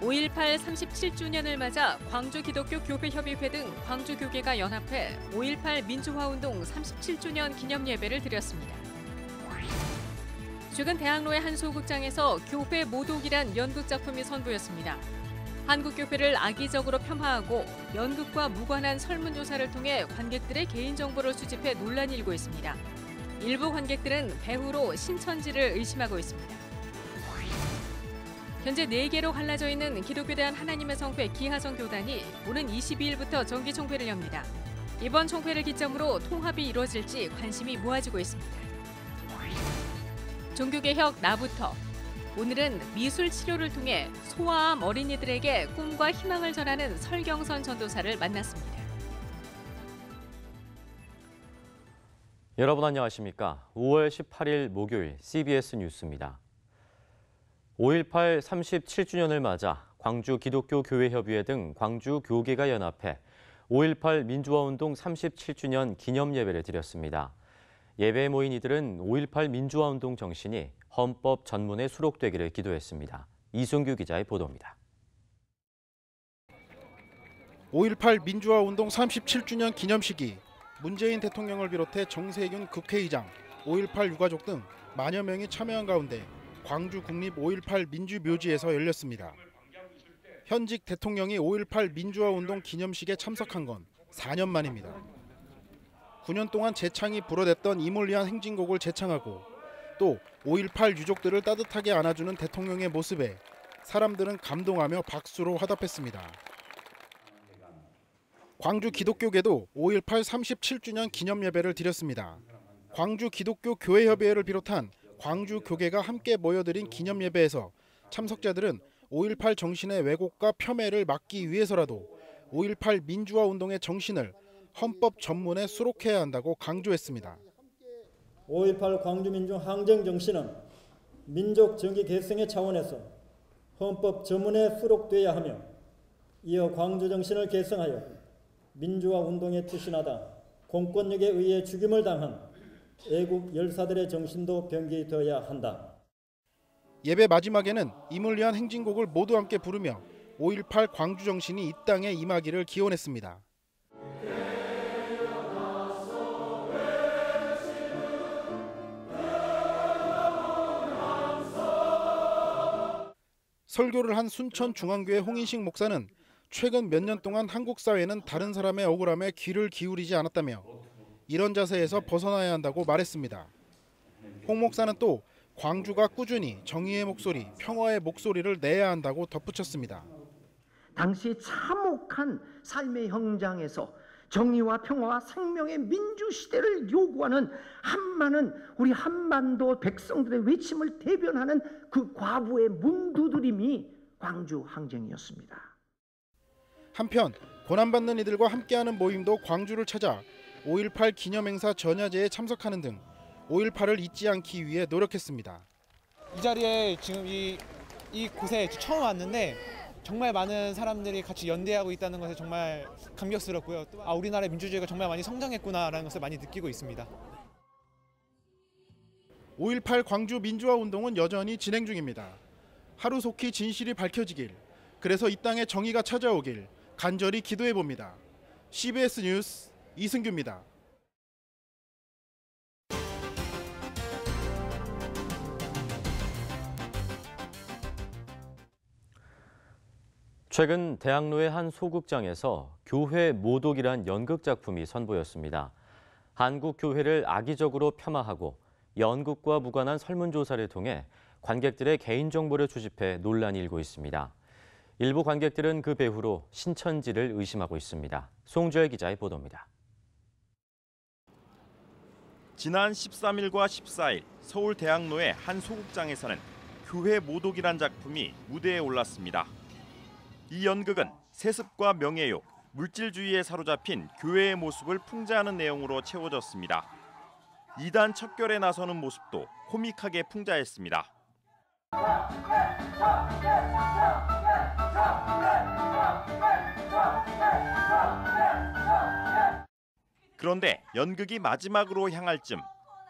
5.18 37주년을 맞아 광주기독교교회협의회 등 광주교계가 연합해 5.18 민주화운동 37주년 기념예배를 드렸습니다. 최근 대학로의 한 소극장에서 교회 모독이란 연극작품이 선보였습니다. 한국교회를 악의적으로 폄하하고 연극과 무관한 설문조사를 통해 관객들의 개인정보를 수집해 논란이 일고 있습니다. 일부 관객들은 배후로 신천지를 의심하고 있습니다. 현재 4개로 갈라져 있는 기독교대한 하나님의 성회 기하성 교단이 오는 22일부터 정기 총회를 엽니다. 이번 총회를 기점으로 통합이 이루어질지 관심이 모아지고 있습니다. 종교개혁 나부터. 오늘은 미술 치료를 통해 소아암 어린이들에게 꿈과 희망을 전하는 설경선 전도사를 만났습니다. 여러분 안녕하십니까? 5월 18일 목요일 CBS 뉴스입니다. 5.18 37주년을 맞아 광주기독교교회협의회 등 광주교계가 연합해 5.18 민주화운동 37주년 기념예배를 드렸습니다. 예배에 모인 이들은 5.18 민주화운동 정신이 헌법 전문에 수록되기를 기도했습니다. 이승규 기자의 보도입니다. 5.18 민주화운동 37주년 기념식이 문재인 대통령을 비롯해 정세균 국회의장, 5.18 유가족 등 만여 명이 참여한 가운데 광주 국립 5.18 민주묘지에서 열렸습니다. 현직 대통령이 5.18 민주화운동 기념식에 참석한 건 4년 만입니다. 9년 동안 재창이 불어댔던 이물리한 행진곡을 재창하고 또 5.18 유족들을 따뜻하게 안아주는 대통령의 모습에 사람들은 감동하며 박수로 화답했습니다. 광주 기독교계도 5.18 37주년 기념예배를 드렸습니다. 광주 기독교 교회협의회를 비롯한 광주 교계가 함께 모여드린 기념예배에서 참석자들은 5.18 정신의 왜곡과 폄훼를 막기 위해서라도 5.18 민주화 운동의 정신을 헌법 전문에 수록해야 한다고 강조했습니다. 5.18 광주민중 항쟁 정신은 민족 정기 계승의 차원에서 헌법 전문에 수록돼야 하며 이어 광주 정신을 계승하여 민주화 운동에 투신하다 공권력에 의해 죽임을 당한 애국 열사들의 정신도 병기되어야 한다. 예배 마지막에는 이물리한 행진곡을 모두 함께 부르며 5.18 광주 정신이 이 땅에 임하기를 기원했습니다. 설교를 한 순천중앙교회 홍인식 목사는 최근 몇 년 동안 한국 사회는 다른 사람의 억울함에 귀를 기울이지 않았다며 이런 자세에서 벗어나야 한다고 말했습니다. 홍 목사는 또 광주가 꾸준히 정의의 목소리, 평화의 목소리를 내야 한다고 덧붙였습니다. 당시 참혹한 삶의 현장에서 정의와 평화와 생명의 민주시대를 요구하는 한많은 우리 한반도 백성들의 외침을 대변하는 그 과부의 문두드림이 광주 항쟁이었습니다. 한편 고난받는 이들과 함께하는 모임도 광주를 찾아 5.18 기념행사 전야제에 참석하는 등 5.18을 잊지 않기 위해 노력했습니다. 이 자리에 지금 이 곳에 처음 왔는데 정말 많은 사람들이 같이 연대하고 있다는 것에 정말 감격스럽고요. 우리나라의 민주주의가 정말 많이 성장했구나라는 것을 많이 느끼고 있습니다. 5.18 광주 민주화 운동은 여전히 진행 중입니다. 하루속히 진실이 밝혀지길, 그래서 이 땅에 정의가 찾아오길 간절히 기도해 봅니다. CBS 뉴스 이승규입니다. 최근 대학로의 한 소극장에서 교회 모독이란 연극 작품이 선보였습니다. 한국 교회를 악의적으로 폄하하고 연극과 무관한 설문조사를 통해 관객들의 개인정보를 수집해 논란이 일고 있습니다. 일부 관객들은 그 배후로 신천지를 의심하고 있습니다. 송주열 기자의 보도입니다. 지난 13일과 14일 서울 대학로의 한 소극장에서는 교회 모독이란 작품이 무대에 올랐습니다. 이 연극은 세습과 명예욕, 물질주의에 사로잡힌 교회의 모습을 풍자하는 내용으로 채워졌습니다. 이단 척결에 나서는 모습도 코믹하게 풍자했습니다. 그런데 연극이 마지막으로 향할 즈음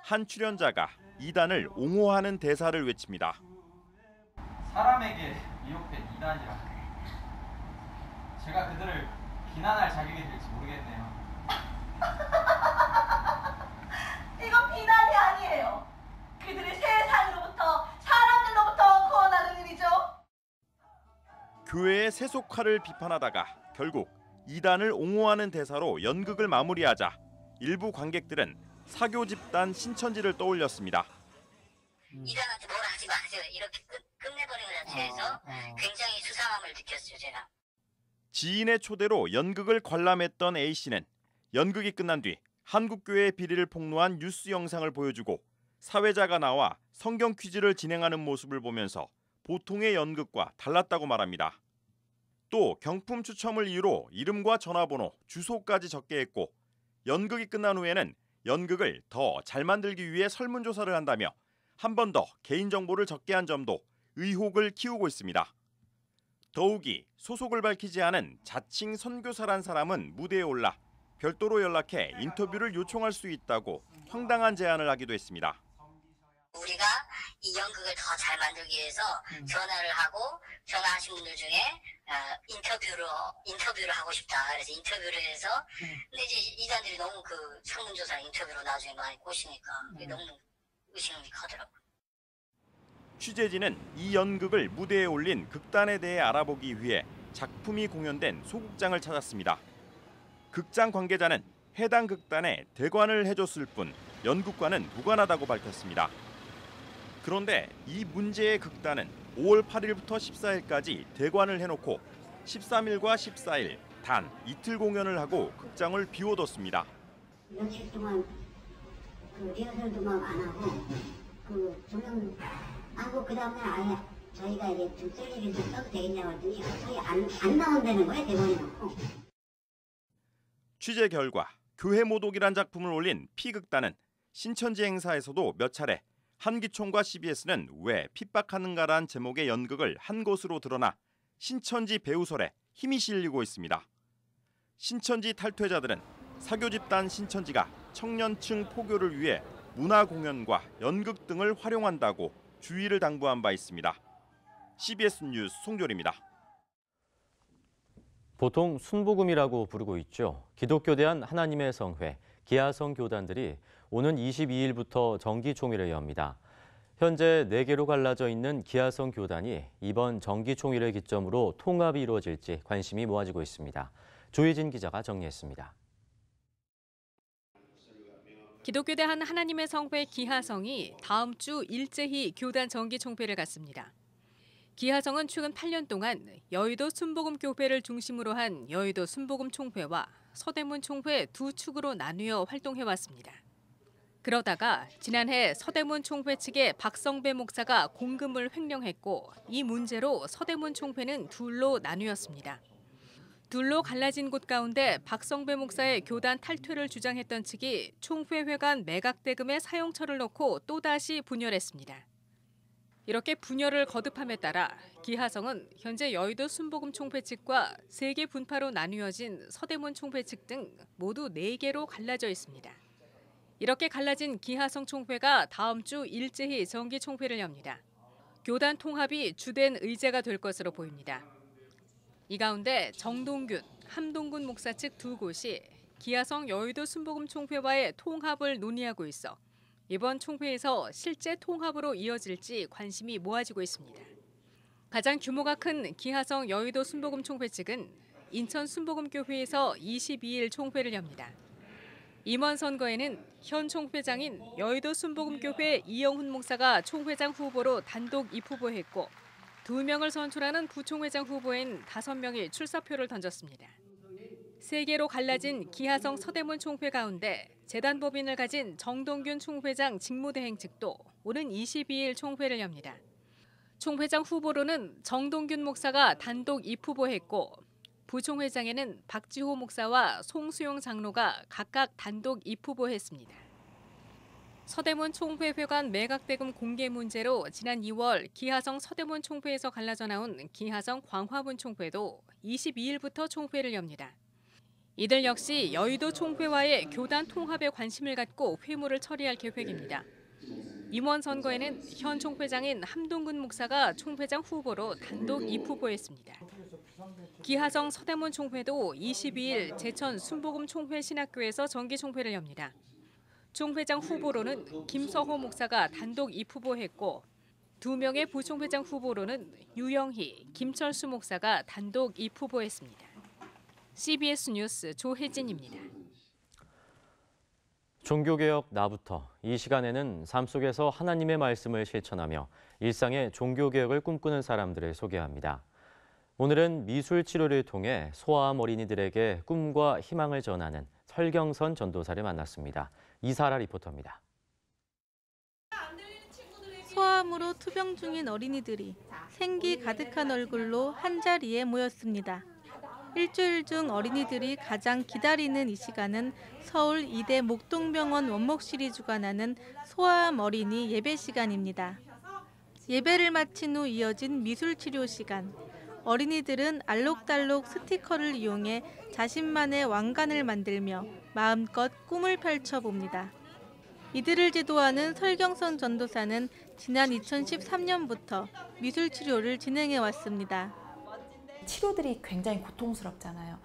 한 출연자가 이단을 옹호하는 대사를 외칩니다. 사람에게 미혹된 이단이라 제가 그들을 비난할 자격이 될지 모르겠네요. 이건 비난이 아니에요. 그들을 세상으로부터, 사람들로부터 구원하는 일이죠. 교회의 세속화를 비판하다가 결국 이단을 옹호하는 대사로 연극을 마무리하자 일부 관객들은 사교 집단 신천지를 떠올렸습니다. 이단한테 뭐라 하지 마세요. 이렇게 끝내버리는 것 자체에서 굉장히 수상함을 느꼈어요, 제가. 지인의 초대로 연극을 관람했던 A씨는 연극이 끝난 뒤 한국교회의 비리를 폭로한 뉴스 영상을 보여주고 사회자가 나와 성경 퀴즈를 진행하는 모습을 보면서 보통의 연극과 달랐다고 말합니다. 또 경품 추첨을 이유로 이름과 전화번호, 주소까지 적게 했고 연극이 끝난 후에는 연극을 더 잘 만들기 위해 설문조사를 한다며 한 번 더 개인정보를 적게 한 점도 의혹을 키우고 있습니다. 더욱이 소속을 밝히지 않은 자칭 선교사란 사람은 무대에 올라 별도로 연락해 인터뷰를 요청할 수 있다고 황당한 제안을 하기도 했습니다. 우리가 이 연극을 더 잘 만들기 위해서 전화를 하고 전화하신 분들 중에 인터뷰를 하고 싶다. 그래서 인터뷰를 해서 근데 이제 이단들이 너무 그 설문조사 인터뷰로 나중에 많이 꼬시니까 그게 너무 의심이 가더라고요. 취재진은 이 연극을 무대에 올린 극단에 대해 알아보기 위해 작품이 공연된 소극장을 찾았습니다. 극장 관계자는 해당 극단에 대관을 해줬을 뿐 연극과는 무관하다고 밝혔습니다. 그런데 이 문제의 극단은 5월 8일부터 14일까지 대관을 해놓고 13일과 14일 단 이틀 공연을 하고 극장을 비워뒀습니다. 며칠 동안 그 리허설도 막 안 하고 그 조명 하고 그 다음에 아예 저희가 이제 좀 셀리를 좀 써도 되겠냐고 했더니 저희 안 나온다는 거예요, 대본이 놓고. 취재 결과 교회 모독이란 작품을 올린 P극단은 신천지 행사에서도 몇 차례 한기총과 CBS는 왜 핍박하는가란 제목의 연극을 한 것으로 드러나 신천지 배우설에 힘이 실리고 있습니다. 신천지 탈퇴자들은 사교 집단 신천지가 청년층 포교를 위해 문화 공연과 연극 등을 활용한다고 주의를 당부한 바 있습니다. CBS 뉴스 송졸입니다. 보통 순복음이라고 부르고 있죠. 기독교 대한 하나님의 성회, 기하성 교단들이 오는 22일부터 정기총회를 엽니다. 현재 4개로 갈라져 있는 기하성 교단이 이번 정기총회를 기점으로 통합이 이루어질지 관심이 모아지고 있습니다. 조혜진 기자가 정리했습니다. 기독교 대한 하나님의 성회 기하성이 다음 주 일제히 교단 정기총회를 갖습니다. 기하성은 최근 8년 동안 여의도 순복음교회를 중심으로 한 여의도 순복음총회와 서대문 총회 두 축으로 나뉘어 활동해왔습니다. 그러다가 지난해 서대문 총회 측의 박성배 목사가 공금을 횡령했고 이 문제로 서대문 총회는 둘로 나뉘었습니다. 둘로 갈라진 곳 가운데 박성배 목사의 교단 탈퇴를 주장했던 측이 총회회관 매각대금의 사용처를 놓고 또다시 분열했습니다. 이렇게 분열을 거듭함에 따라 기하성은 현재 여의도 순복음 총회 측과 3개 분파로 나뉘어진 서대문 총회 측 등 모두 4개로 갈라져 있습니다. 이렇게 갈라진 기하성 총회가 다음 주 일제히 정기 총회를 엽니다. 교단 통합이 주된 의제가 될 것으로 보입니다. 이 가운데 정동균, 함동군 목사 측 두 곳이 기하성 여의도 순복음 총회와의 통합을 논의하고 있어 이번 총회에서 실제 통합으로 이어질지 관심이 모아지고 있습니다. 가장 규모가 큰 기하성 여의도 순복음 총회 측은 인천 순복음교회에서 22일 총회를 엽니다. 임원 선거에는 현 총회장인 여의도 순복음교회 이영훈 목사가 총회장 후보로 단독 입후보했고 2명을 선출하는 부총회장 후보인 5명이 출사표를 던졌습니다. 3개로 갈라진 기하성 서대문 총회 가운데 재단법인을 가진 정동균 총회장 직무대행 측도 오는 22일 총회를 엽니다. 총회장 후보로는 정동균 목사가 단독 입후보했고 부총회장에는 박지호 목사와 송수용 장로가 각각 단독 입후보했습니다. 서대문 총회회관 매각대금 공개 문제로 지난 2월 기하성 서대문 총회에서 갈라져 나온 기하성 광화문 총회도 22일부터 총회를 엽니다. 이들 역시 여의도 총회와의 교단 통합에 관심을 갖고 회무를 처리할 계획입니다. 임원 선거에는 현 총회장인 함동근 목사가 총회장 후보로 단독 입후보했습니다. 기하정 서대문 총회도 22일 제천 순복음 총회 신학교에서 정기 총회를 엽니다. 총회장 후보로는 김서호 목사가 단독 입후보했고 2명의 부총회장 후보로는 유영희, 김철수 목사가 단독 입후보했습니다. CBS 뉴스 조혜진입니다. 종교개혁 나부터 이 시간에는 삶 속에서 하나님의 말씀을 실천하며 일상의 종교개혁을 꿈꾸는 사람들을 소개합니다. 오늘은 미술치료를 통해 소아암 어린이들에게 꿈과 희망을 전하는 설경선 전도사를 만났습니다. 이사라 리포터입니다. 소아암으로 투병 중인 어린이들이 생기 가득한 얼굴로 한자리에 모였습니다. 일주일 중 어린이들이 가장 기다리는 이 시간은 서울 이대 목동병원 원목실이 주관하는 소아암 어린이 예배 시간입니다. 예배를 마친 후 이어진 미술치료 시간. 어린이들은 알록달록 스티커를 이용해 자신만의 왕관을 만들며 마음껏 꿈을 펼쳐봅니다. 이들을 지도하는 설경선 전도사는 지난 2013년부터 미술치료를 진행해왔습니다. 치료들이 굉장히 고통스럽잖아요.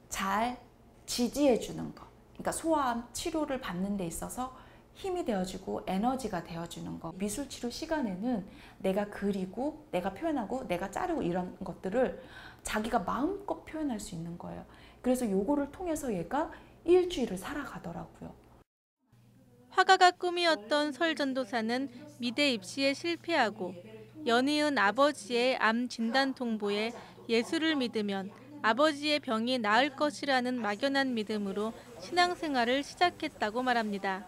잘 지지해주는 거. 그러니까 소아암 치료를 받는 데 있어서 힘이 되어주고 에너지가 되어주는 거. 미술치료 시간에는 내가 그리고 내가 표현하고 내가 자르고 이런 것들을 자기가 마음껏 표현할 수 있는 거예요. 그래서 요거를 통해서 얘가 일주일을 살아가더라고요. 화가가 꿈이었던 설 전도사는 미대 입시에 실패하고 연이은 아버지의 암 진단 통보에 예수를 믿으면 아버지의 병이 나을 것이라는 막연한 믿음으로 신앙생활을 시작했다고 말합니다.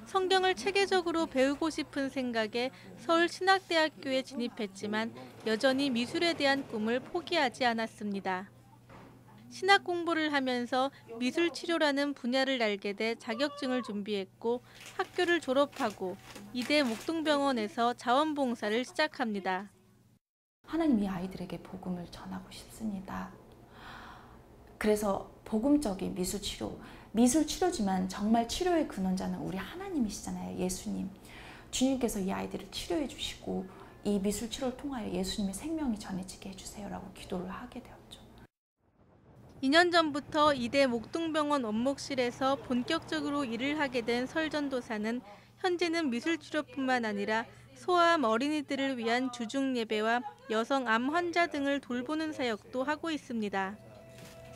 성경을 체계적으로 배우고 싶은 생각에 서울신학대학교에 진입했지만 여전히 미술에 대한 꿈을 포기하지 않았습니다. 신학 공부를 하면서 미술치료라는 분야를 알게 돼 자격증을 준비했고 학교를 졸업하고 이대 목동병원에서 자원봉사를 시작합니다. 하나님 이 아이들에게 복음을 전하고 싶습니다. 그래서 복음적인 미술치료, 미술치료지만 정말 치료의 근원자는 우리 하나님이시잖아요. 예수님. 주님께서 이 아이들을 치료해 주시고 이 미술치료를 통하여 예수님의 생명이 전해지게 해주세요라고 기도를 하게 되었죠. 2년 전부터 이대 목동병원 원목실에서 본격적으로 일을 하게 된 설 전도사는 현재는 미술치료뿐만 아니라 소아암 어린이들을 위한 주중예배와 여성암 환자 등을 돌보는 사역도 하고 있습니다.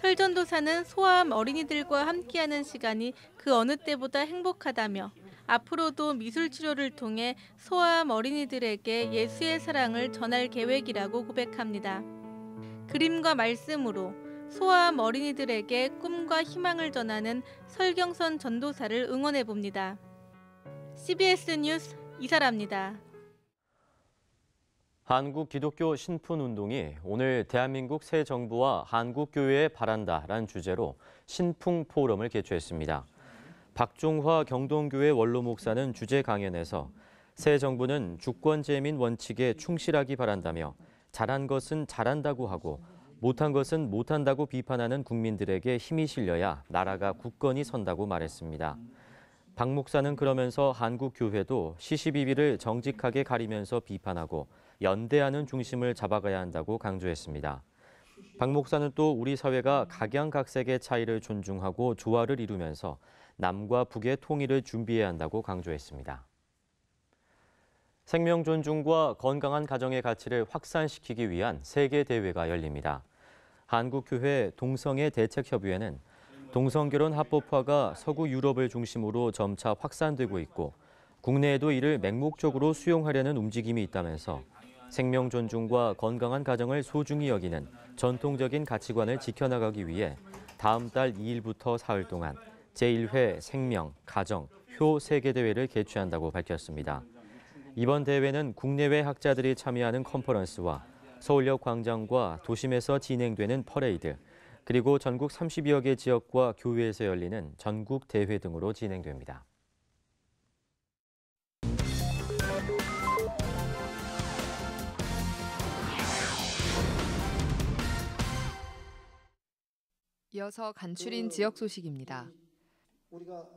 설 전도사는 소아암 어린이들과 함께하는 시간이 그 어느 때보다 행복하다며 앞으로도 미술치료를 통해 소아암 어린이들에게 예수의 사랑을 전할 계획이라고 고백합니다. 그림과 말씀으로 소아암 어린이들에게 꿈과 희망을 전하는 설경선 전도사를 응원해봅니다. CBS 뉴스 이사라입니다. 한국기독교 신푼운동이 오늘 대한민국 새 정부와 한국교회에 바란다라는 주제로 신풍포럼을 개최했습니다. 박종화 경동교회 원로 목사는 주제 강연에서 새 정부는 주권재민 원칙에 충실하기 바란다며 잘한 것은 잘한다고 하고 못한 것은 못한다고 비판하는 국민들에게 힘이 실려야 나라가 굳건히 선다고 말했습니다. 박 목사는 그러면서 한국교회도 시시비비를 정직하게 가리면서 비판하고 연대하는 중심을 잡아가야 한다고 강조했습니다. 박 목사는 또 우리 사회가 각양각색의 차이를 존중하고 조화를 이루면서 남과 북의 통일을 준비해야 한다고 강조했습니다. 생명 존중과 건강한 가정의 가치를 확산시키기 위한 세계대회가 열립니다. 한국교회 동성애 대책협의회는 동성결혼 합법화가 서구 유럽을 중심으로 점차 확산되고 있고 국내에도 이를 맹목적으로 수용하려는 움직임이 있다면서 생명 존중과 건강한 가정을 소중히 여기는 전통적인 가치관을 지켜나가기 위해 다음 달 2일부터 사흘 동안 제1회 생명, 가정, 효 세계대회를 개최한다고 밝혔습니다. 이번 대회는 국내외 학자들이 참여하는 컨퍼런스와 서울역 광장과 도심에서 진행되는 퍼레이드, 그리고 전국 30여 개 지역과 교회에서 열리는 전국 대회 등으로 진행됩니다. 이어서 간추린 지역 소식입니다.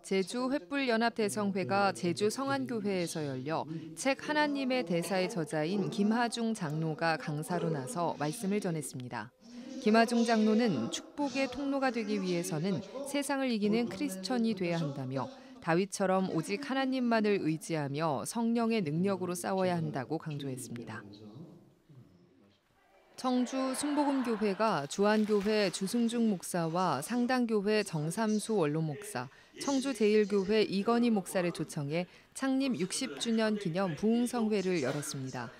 제주 횃불연합대성회가 제주 성안교회에서 열려 책 하나님의 대사의 저자인 김하중 장로가 강사로 나서 말씀을 전했습니다. 김하중 장로는 축복의 통로가 되기 위해서는 세상을 이기는 크리스천이 돼야 한다며 다윗처럼 오직 하나님만을 의지하며 성령의 능력으로 싸워야 한다고 강조했습니다. 청주 순복음교회가 주안교회 주승중 목사와 상당교회 정삼수 원로 목사, 청주제일교회 이건희 목사를 초청해 창립 60주년 기념 부흥성회를 열었습니다.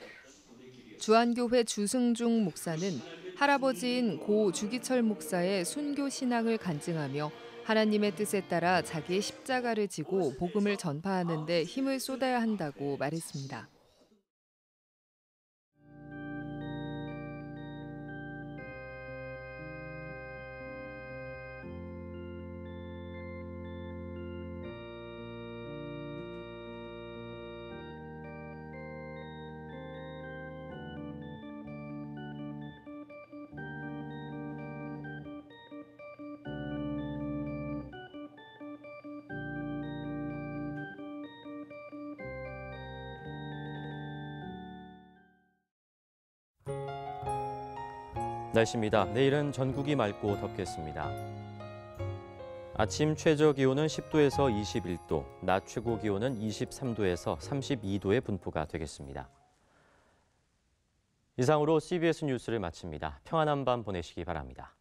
주안교회 주승중 목사는 할아버지인 고 주기철 목사의 순교 신앙을 간증하며 하나님의 뜻에 따라 자기의 십자가를 지고 복음을 전파하는 데 힘을 쏟아야 한다고 말했습니다. 날씨입니다. 내일은 전국이 맑고 덥겠습니다. 아침 최저 기온은 10도에서 21도, 낮 최고 기온은 23도에서 32도의 분포가 되겠습니다. 이상으로 CBS 뉴스를 마칩니다. 평안한 밤 보내시기 바랍니다.